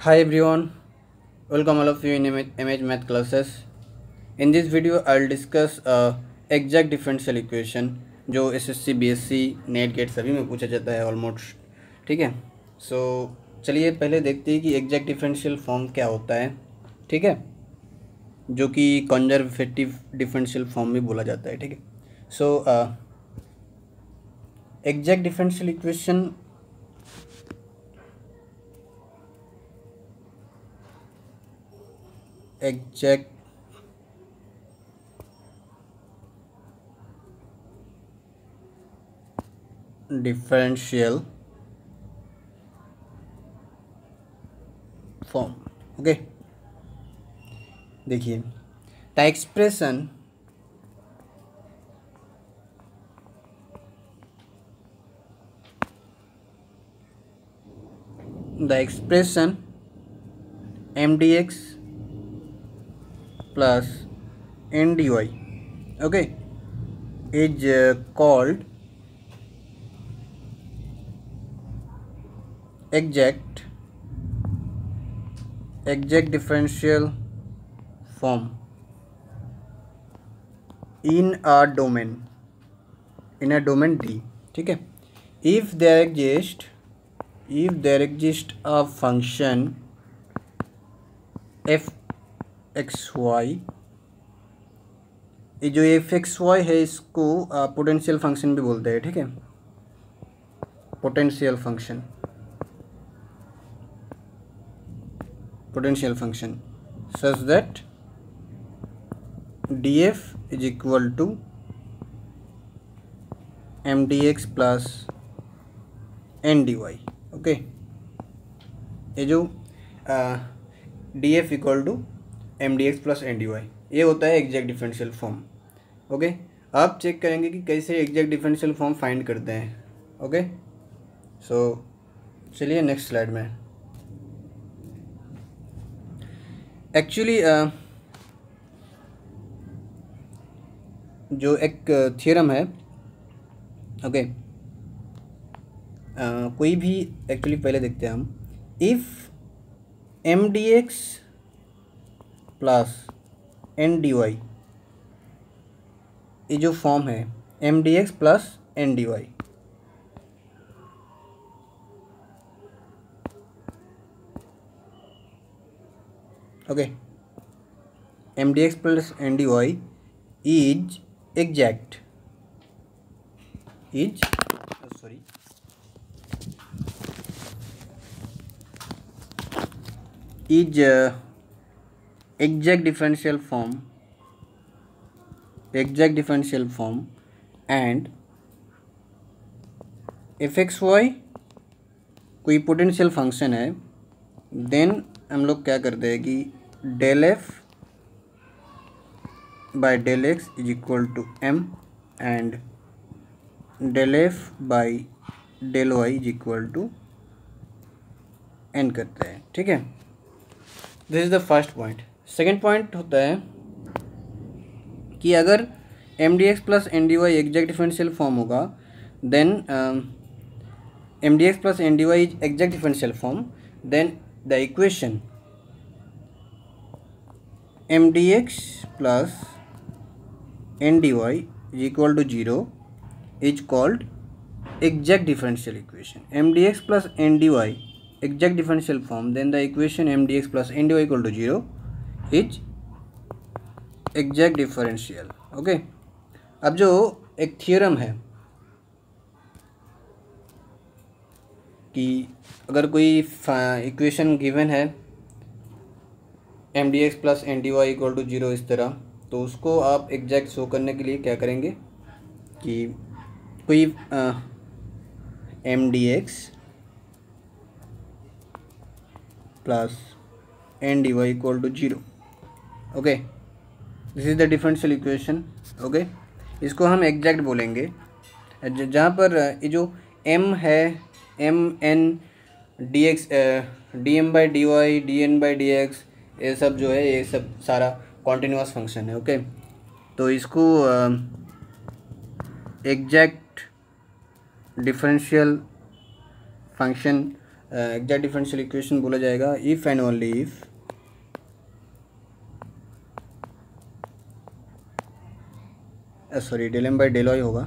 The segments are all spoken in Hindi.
Hi everyone, welcome all of you in image math classes. In this video, I'll discuss exact differential equation जो SSC, BSc, नेट गेट सभी में पूछा जाता है ऑलमोस्ट. ठीक है. सो चलिए पहले देखते हैं कि एग्जैक्ट डिफरेंशियल फॉर्म क्या होता है. ठीक है, जो कि कंजर्वेटिव डिफरेंशियल फॉर्म भी बोला जाता है. ठीक है. So exact differential equation exact differential form. Okay, देखिए the expression mdx plus ndy, okay, is called exact differential form in a domain D. ठीक है. if there exists a function f X Y, ये जो एफ एक्स वाई है इसको पोटेंशियल फंक्शन भी बोलते हैं. ठीक है, potential function such that D F is equal to M D X plus N D Y. Okay, ये जो D F equal to M D X plus N D Y, ये होता है एग्जैक्ट डिफरेंशियल फॉर्म. ओके, आप चेक करेंगे कि कैसे एग्जैक्ट डिफरेंशियल फॉर्म फाइंड करते हैं. ओके, सो चलिए नेक्स्ट स्लाइड में. एक्चुअली जो एक थ्योरम है, ओके, कोई भी एक्चुअली पहले देखते हैं हम. If M D X plus N D Y, ये जो फॉर्म है M D X plus N D Y, okay, M D X plus N D Y is exact exact differential form and fxy कोई पोटेंशियल फंक्शन है, देन हम लोग क्या करते हैं कि del F by del X is equal to M and del F by del Y is equal to N करते हैं. ठीक है, this is the first point. Second point होता है कि अगर M D X plus N D Y exact differential form होगा, then M D X plus N D Y is exact differential form, then the equation M D X plus N D Y is equal to 0 is called exact differential equation. M D X plus N D Y exact differential form, then the equation mdx plus ndy equal to 0 is exact differential. Okay, अब जो एक थ्योरम है कि अगर कोई इक्वेशन गिवन है M D X plus N D Y equal to 0 इस तरह, तो उसको आप एग्जैक्ट शो करने के लिए क्या करेंगे कि कोई M D X plus N D Y equal to 0. Okay, this is the differential equation. Okay, इसको हम एग्जैक्ट बोलेंगे. जहाँ पर ये जो m है, M N D X D M by D Y D N by D X, ये सब जो है ये सब सारा कॉन्टिन्यूस फंक्शन है. ओके, तो इसको exact differential function exact differential equation बोला जाएगा if and only if sorry del M by del Y होगा,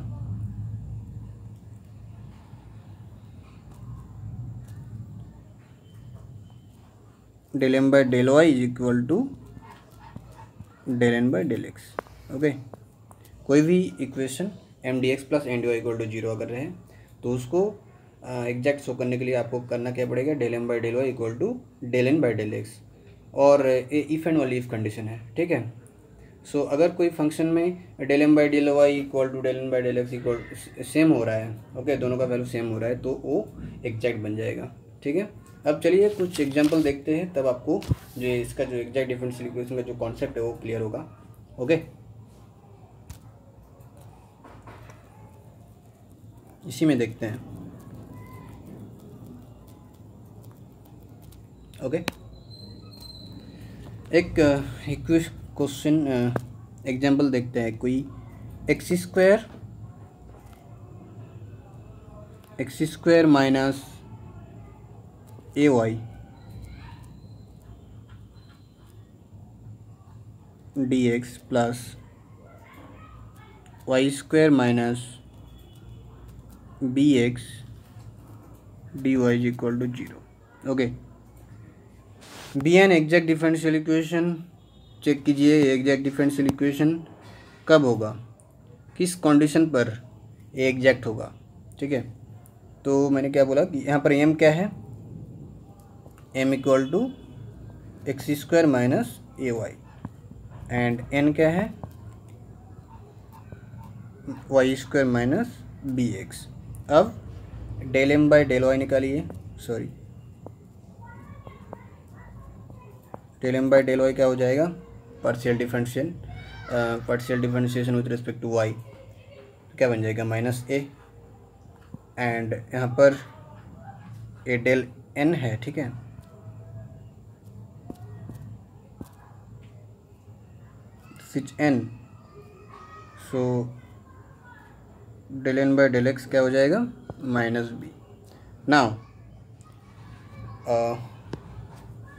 del M by del Y is equal to del N by del X. Okay, कोई भी equation M D X plus N D Y equal to zero अगर रहे तो उसको एग्जैक्ट शो करने के लिए आपको करना क्या पड़ेगा, del M by del Y equal to del N by del X, और if and only if condition है, ठीक है। सो अगर कोई फंक्शन में del M by del Y equal to del N by del X equal same हो रहा है, ओके, दोनों का वैल्यू सेम हो रहा है, तो वो एग्जैक्ट बन जाएगा, ठीक है। अब चलिए कुछ एग्जांपल देखते हैं, तब आपको जो इसका जो एग्जैक्ट डिफरेंशियल इक्वेशन का जो कॉन्सेप्ट है वो क्लियर होगा। ओके, इसी में देखते हैं। ओके, एक क्वेश्चन एग्जांपल देखते हैं। कोई X square minus A Y D X plus Y square minus B X D Y is equal to zero. Okay, be an exact differential equation. Check कीजिए एग्जैक्ट डिफरेंशियल इक्वेशन कब होगा, किस कंडीशन पर ये एग्जैक्ट होगा, ठीक है। तो मैंने क्या बोला कि यहाँ पर एम क्या है, M equal to X square minus A Y, and N क्या है, Y square minus B X. अब del M by del Y निकालिए, sorry del M by del Y क्या हो जाएगा, partial differentiation with respect to Y, क्या बन जाएगा, माइनस ए, एंड यहाँ पर ए डेल एन है, ठीक है, सिच N, so del N by del X क्या हो जाएगा, माइनस बी। नाउ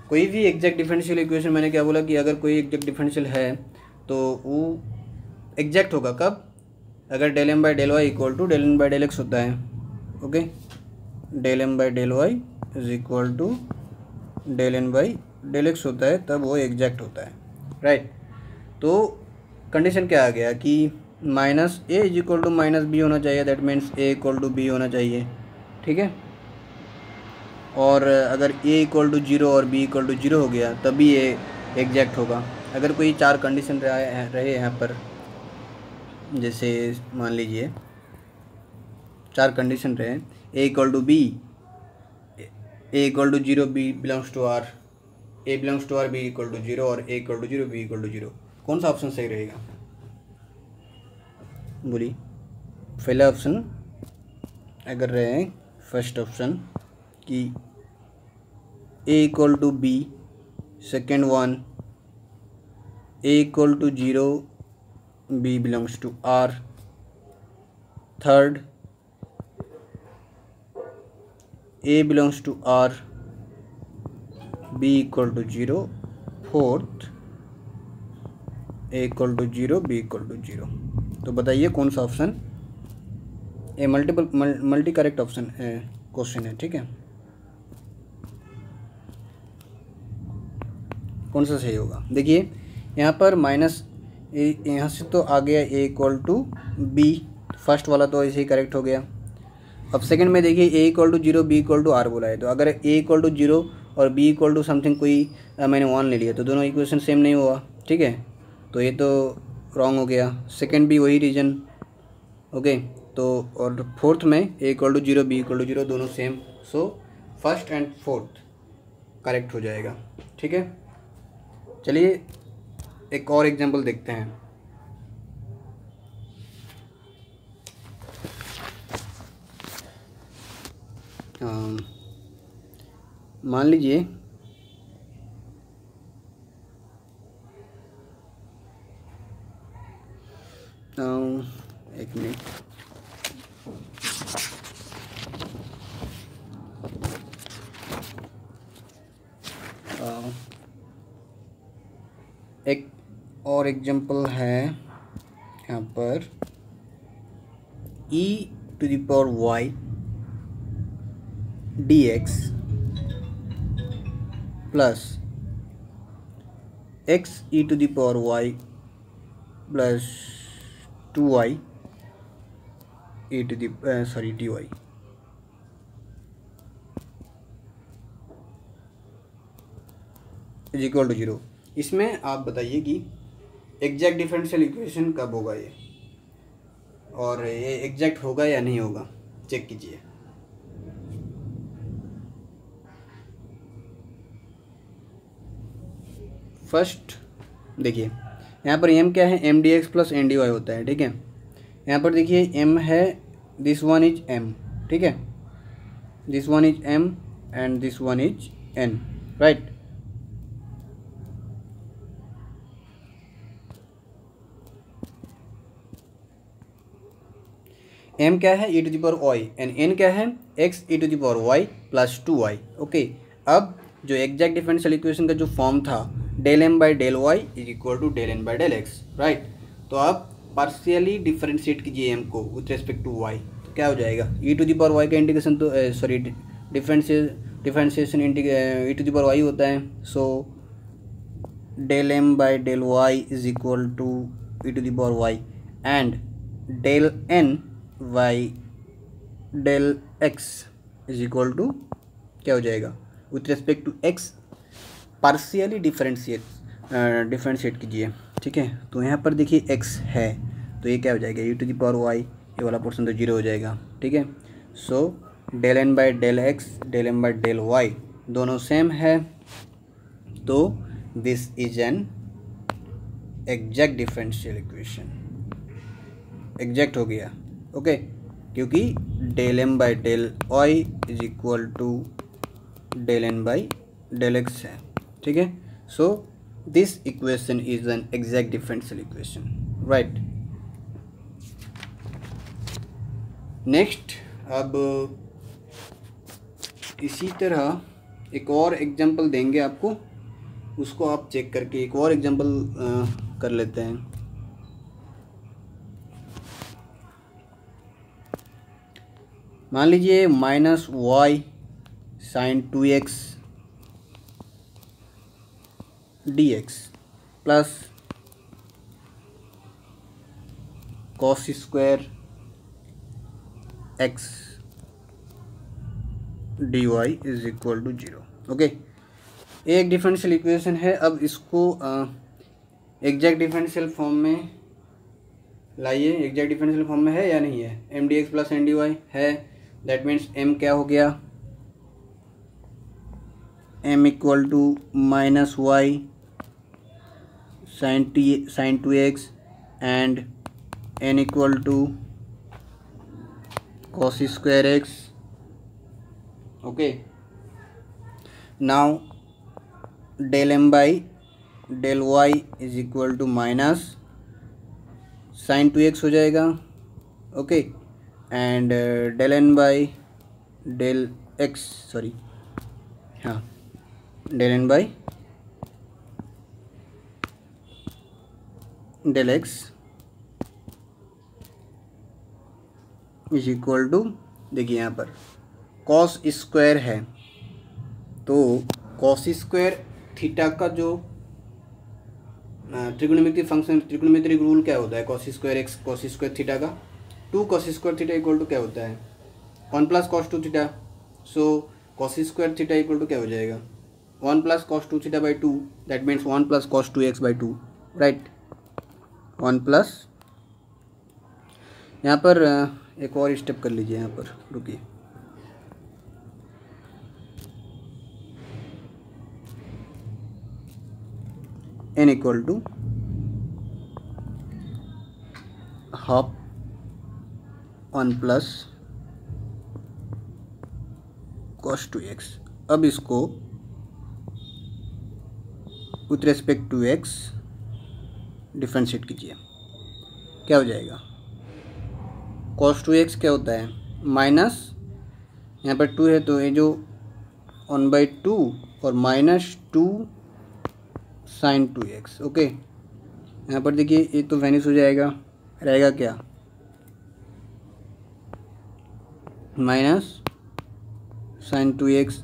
कोई भी एग्जैक्ट डिफरेंशियल इक्वेशन, मैंने क्या बोला कि अगर कोई एग्जैक्ट डिफरेंशियल है तो वो एग्जैक्ट होगा कब, अगर del M by del Y equal to del N by del X होता है। Okay, del M by del Y is equal to del N by del X होता है, तब वो एग्जैक्ट होता है, राइट। तो कंडीशन क्या आ गया कि minus A is equal to minus B होना चाहिए, that means A equal to B होना चाहिए, ठीक है। और अगर ए इक्वल टू जीरो और बी इक्वल टू जीरो हो गया तभी ये एग्जैक्ट होगा। अगर कोई चार कंडीशन रहे यहाँ पर, जैसे मान लीजिए चार कंडीशन रहे, A equal to B, A equal to zero, B belongs to R, A belongs to R, B equal to zero, और A equal to zero, B equal to zero, कौन सा ऑप्शन सही रहेगा, बोलिए। पहला ऑप्शन अगर रहे फर्स्ट ऑप्शन कि A equal to B, second one A equal to zero, B belongs to R, third A belongs to R, B equal to zero, fourth A equal to zero, B equal to zero. तो बताइए कौन सा option, a multi correct option question है, ठीक है, कौन सा सही होगा। देखिए यहाँ पर माइनस यहाँ से तो आ गया ए इक्वल टू बी, फर्स्ट वाला तो ऐसे ही करेक्ट हो गया। अब सेकंड में देखिए A equal to zero, B equal to R बोला है, तो अगर ए इक्वल टू जीरो और बी इक्वल टू समथिंग कोई मैंने वन ले लिया तो दोनों इक्वेशन सेम नहीं हुआ, ठीक है, तो ये तो रॉन्ग हो गया। सेकंड भी वही रीजन, ओके, तो और फोर्थ में A equal to zero, B equal to zero, दोनों same, so first and fourth correct हो जाएगा, ठीक है। चलिए एक और एग्जांपल देखते हैं। मान लीजिए एक मिनट, एक और एग्जांपल है यहाँ पर e⁻y dx plus x e⁻y plus 2y dy is equal to 0। इसमें आप बताइए कि एग्जैक्ट डिफरेंशियल इक्वेशन कब होगा ये, और ये एग्जैक्ट होगा या नहीं होगा, चेक कीजिए। फर्स्ट देखिए यहाँ पर m क्या है, m dx plus n dy होता है, ठीक है। यहाँ पर देखिए m है, दिस वन इज m, ठीक है, this one is m and this one is n, right. m क्या है e⁻y एंड n क्या है x e⁻y plus 2y, okay. अब जो एग्जैक्ट डिफरेंशियल इक्वेशन का जो फॉर्म था del m by del y is equal to del n by del x, right. तो आप पार्शियली डिफरेंशिएट कीजिए m को विथ रेस्पेक्ट टू y, तो क्या हो जाएगा, e⁻y का इंटीग्रेशन तो सॉरी डिफरेंशिएशन e⁻y होता है, so del m by del y is equal to e⁻y and del n by del x is equal to क्या हो जाएगा, with respect to x partially differentiate कीजिए, ठीक है। तो यहाँ पर देखिए x है, तो ये क्या हो जाएगा e⁻y, ये वाला पोर्शन तो 0 हो जाएगा, ठीक है। So del n by del x del m by del y दोनों सेम है, तो this is an exact differential equation, exact हो गया, ओके, क्योंकि del m by del y is equal to del n by del x है, ठीक है। So this equation is an exact differential equation, right. Next, अब इसी तरह एक और एग्जांपल देंगे आपको, उसको आप चेक करके एक और एग्जांपल कर लेते हैं। मान लीजिए -y sin 2x dx plus cos square x dy is equal to 0, okay. एक डिफरेंशियल इक्वेशन है, अब इसको एग्जैक्ट डिफरेंशियल फॉर्म में लाइए। एग्जैक्ट डिफरेंशियल फॉर्म में है या नहीं है, m dx plus n dy है, दैट मीन्स m क्या हो गया, m equal to -y sin 2x and n equal to cos square x, ओके। Now del m by del y is equal to minus sin 2x हो जाएगा, okay, and del n by del x, sorry हाँ, del n by del x is equal to, देखिए यहाँ पर cos स्क्वायर है, तो cos स्क्वायर थीटा का जो ट्रिग्नोमेट्रिक फंक्शन, ट्रिग्नोमेट्रिक रूल क्या होता है, cos square x cos square theta का 2 cos square theta equal to क्या होता है 1 plus cos 2 theta, so cos square theta equal to क्या हो जाएगा 1 plus cos 2 theta by 2, that means 1 plus cos 2x by 2, right. 1 plus, यहाँ पर एक और स्टेप कर लीजिए, यहाँ पर रुकिए, n equal to half 1 plus cos 2x। अब इसको with respect to x differentiate कीजिए, क्या हो जाएगा cos 2x क्या होता है माइनस, यहाँ पर 2 है तो ये जो 1/2 और -2 साइन 2x। ओके, यहाँ पर देखिए ये तो वैनिश हो जाएगा, रहेगा क्या, माइनस साइन 2x।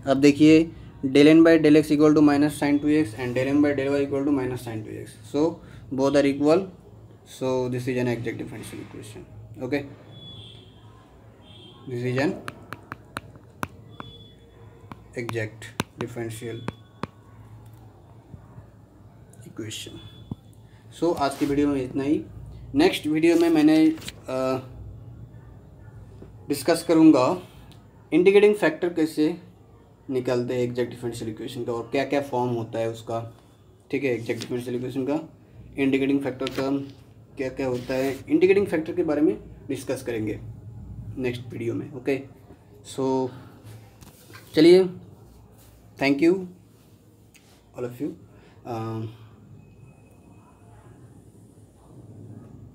अब देखिए del N by del X equal to minus sine 2x and del N by del Y equal to minus sine 2x, so both are equal, so this is an exact differential equation. Okay, this is an exact differential equation. So आज की वीडियो में इतना ही। नेक्स्ट वीडियो में मैंने डिस्कस करूँगा इंटीग्रेटिंग फैक्टर कैसे निकालते हैं एग्जैक्ट डिफरेंशियल इक्वेशन का और क्या क्या फॉर्म होता है उसका। ठीक है, एग्जैक्ट डिफरेंशियल इक्वेशन का, इंटीग्रेटिंग फैक्टर का क्या क्या होता है, इंटीग्रेटिंग फैक्टर के बारे में डिस्कस करेंगे नेक्स्ट वीडियो में। ओके, सो चलिए, thank you all of you,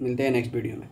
मिलते हैं नेक्स्ट वीडियो में।